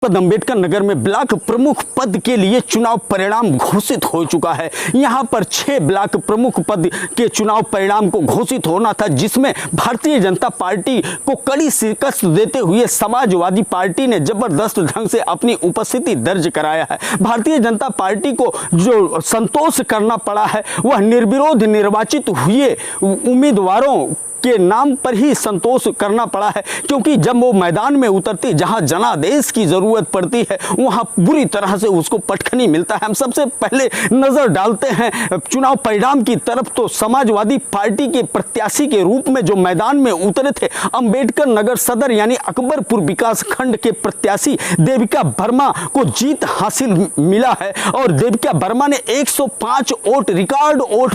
अम्बेडकर नगर में ब्लॉक प्रमुख पद के लिए चुनाव परिणाम घोषित हो चुका है। यहां पर 6 ब्लॉक प्रमुख पद के चुनाव परिणाम को घोषित होना था, जिसमें भारतीय जनता पार्टी को कड़ी शिकस्त देते हुए समाजवादी पार्टी ने जबरदस्त ढंग से अपनी उपस्थिति दर्ज कराया है। भारतीय जनता पार्टी को जो संतोष करना पड़ा है वह निर्विरोध निर्वाचित हुए उम्मीदवारों के नाम पर ही संतोष करना पड़ा है, क्योंकि जब वो मैदान में उतरती, जहां जनादेश की जरूरत पड़ती है, वहां बुरी तरह से उसको पटखनी मिलता है। हम सबसे पहले नजर डालते हैं चुनाव परिणाम की तरफ। तो समाजवादी पार्टी के प्रत्याशी के रूप में जो मैदान में उतरे थे अंबेडकर नगर सदर यानी अकबरपुर विकास खंड के प्रत्याशी देविका वर्मा को जीत हासिल मिला है और देविका वर्मा ने 105 वोट रिकॉर्ड वोट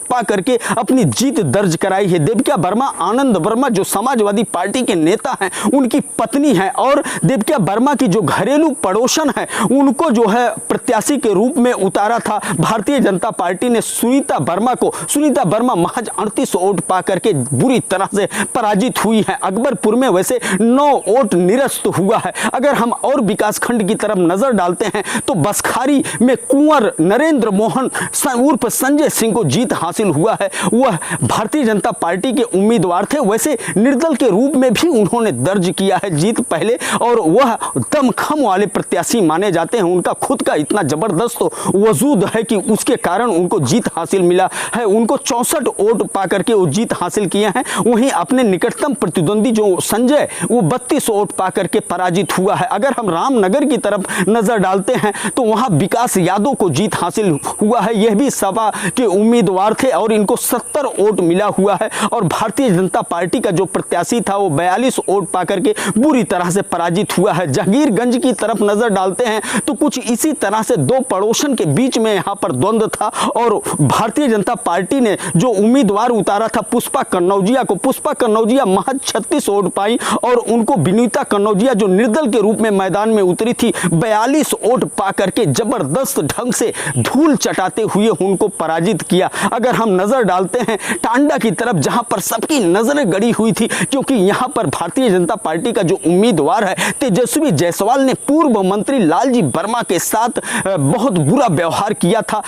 पा करके अपनी जीत दर्ज कराई है। देविका वर्मा आनंद वर्मा जो समाजवादी पार्टी के नेता हैं, उनकी पत्नी है और देविका वर्मा की जो घरेलू पड़ोसन है उनको जो है प्रत्याशी के रूप में उतारा था भारतीय जनता पार्टी ने। सुनीता वर्मा महज 38 वोट पा करके बुरी तरह से पराजित हुई है। अकबरपुर में वैसे 9 वोट निरस्त हुआ है। अगर हम और विकास खंड की तरफ नजर डालते हैं तो बसखारी में कुंवर नरेंद्र मोहन उर्फ संजय सिंह को जीत हासिल हुआ है। वह भारतीय जनता पार्टी के उम्मीदवार थे, वैसे निर्दल के रूप में भी उन्होंने दर्ज किया है जीत पहले, और वह दमखम वाले प्रत्याशी माने जाते हैं। उनका खुद का इतना जबरदस्त वजूद है कि उसके कारण उनको जीत हासिल मिला है। उनको 64 वोट पा करके वो जीत हासिल किए हैं। वहीं अपने निकटतम प्रतिद्वंदी जो संजय, वो 32 वोट पा करके पराजित हुआ है। अगर हम रामनगर की तरफ नजर डालते हैं तो वहां विकास यादव को जीत हासिल हुआ है। यह भी सपा के उम्मीदवार थे और इनको 70 वोट मिला हुआ है। और भारतीय जनता पार्टी का जो प्रत्याशी था वो 42 वोट पा करके बुरी तरह से पराजित हुआ है। जहांगीरगंज की तरफ नजर डालते हैं तो कुछ इसी तरह से दो पड़ोसन के बीच में यहां पर द्वंद्व था और भारतीय जनता पार्टी ने जो उम्मीदवार उतारा था पुष्पा कन्नौजिया को, पुष्पा कन्नौजिया महज 36 वोट पाई और उनको विनीता कन्नौजिया जो निर्दल के रूप में मैदान में उतरी थी 42 वोट पा करके जबरदस्त ढंग से धूल चटाते हुए उनको पराजित किया। अगर हम नजर डालते हैं टांडा की तरफ, जहां पर सबकी नजरें गड़ी हुई थी, क्योंकि यहां पर भारतीय जनता पार्टी का जो उम्मीदवार है तेजस्वी जायसवाल ने पूर्व मंत्री लालजी वर्मा के साथ बहुत बुरा व्यवहार किया था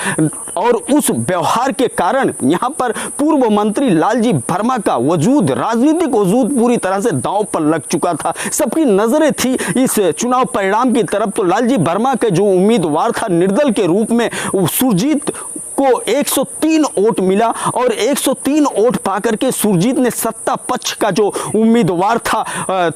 और उस व्यवहार के कारण यहां पर पूर्व मंत्री लालजी वर्मा का वजूद, राजनीतिक वजूद पूरी तरह से दांव पर लग चुका था। सबकी नजरें थी इस चुनाव परिणाम की तरफ। तो लालजी वर्मा के जो उम्मीदवार था निर्दल के रूप में सुरजीत को 103 वोट मिला और 103 वोट पाकर के सुरजीत ने सत्ता पक्ष का जो उम्मीदवार था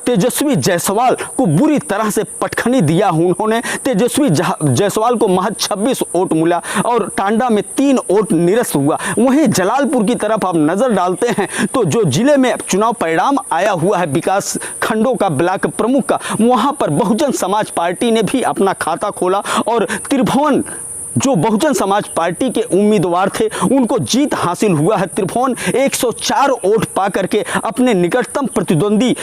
तेजस्वी जायसवाल को बुरी तरह से पटखनी दिया। उन्होंने तेजस्वी जायसवाल को महज 26 वोट मिला और टांडा में 3 वोट निरस्त हुआ। वहीं जलालपुर की तरफ आप नजर डालते हैं तो जो जिले में चुनाव परिणाम आया हुआ है विकास खंडों का, ब्लॉक प्रमुख का, वहां पर बहुजन समाज पार्टी ने भी अपना खाता खोला और त्रिभुवन जो बहुजन समाज पार्टी के उम्मीदवार थे उनको जीत हासिल हुआ है। त्रिभुवन 104 वोट पा करके अपने निकटतम प्रतिद्वंदी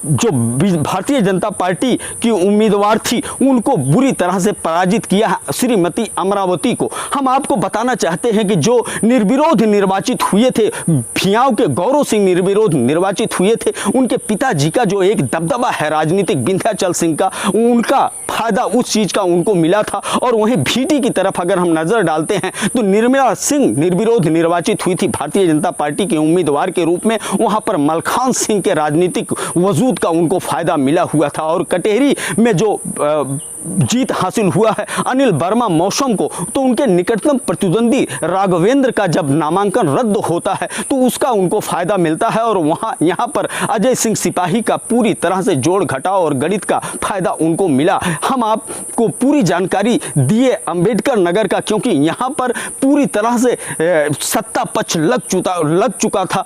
जो भारतीय जनता पार्टी की उम्मीदवार थी उनको बुरी तरह से पराजित किया है, श्रीमती अमरावती को। हम आपको बताना चाहते हैं कि जो निर्विरोध निर्वाचित हुए थे, भियाव के गौरव सिंह निर्विरोध निर्वाचित हुए थे, उनके पिताजी का जो एक दबदबा है राजनीतिक, विंध्याचल सिंह का, उनका फायदा उस चीज का उनको मिला था। और वहीं भीटी की तरफ अगर हम नजर डालते हैं तो निर्मला सिंह निर्विरोध निर्वाचित हुई थी भारतीय जनता पार्टी के उम्मीदवार के रूप में। वहां पर मलखान सिंह के राजनीतिक वजूद का उनको फायदा मिला हुआ था। और कटेहरी में जो जीत हासिल हुआ है अनिल वर्मा मौसम को, तो उनके निकटतम प्रतिद्वंदी राघवेंद्र का जब नामांकन रद्द होता है तो उसका उनको फायदा मिलता है। और यहाँ पर अजय सिंह सिपाही का पूरी तरह से जोड़ घटाव और गणित का फायदा उनको मिला। हम आपको पूरी जानकारी दिए अंबेडकर नगर का, क्योंकि यहाँ पर पूरी तरह से सत्ता पक्ष लग चुका था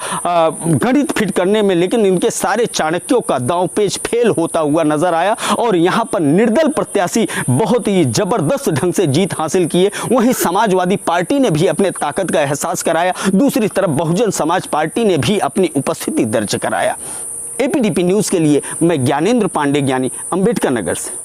गणित फिट करने में, लेकिन इनके सारे चाणक्यों का दांव पेच फेल होता हुआ नजर आया और यहाँ पर निर्दल प्रत्याशी बहुत ही जबरदस्त ढंग से जीत हासिल किए। वहीं समाजवादी पार्टी ने भी अपने ताकत का एहसास कराया, दूसरी तरफ बहुजन समाज पार्टी ने भी अपनी उपस्थिति दर्ज कराया। एपीडीपी न्यूज के लिए मैं ज्ञानेंद्र पांडे ज्ञानी, अंबेडकर नगर से।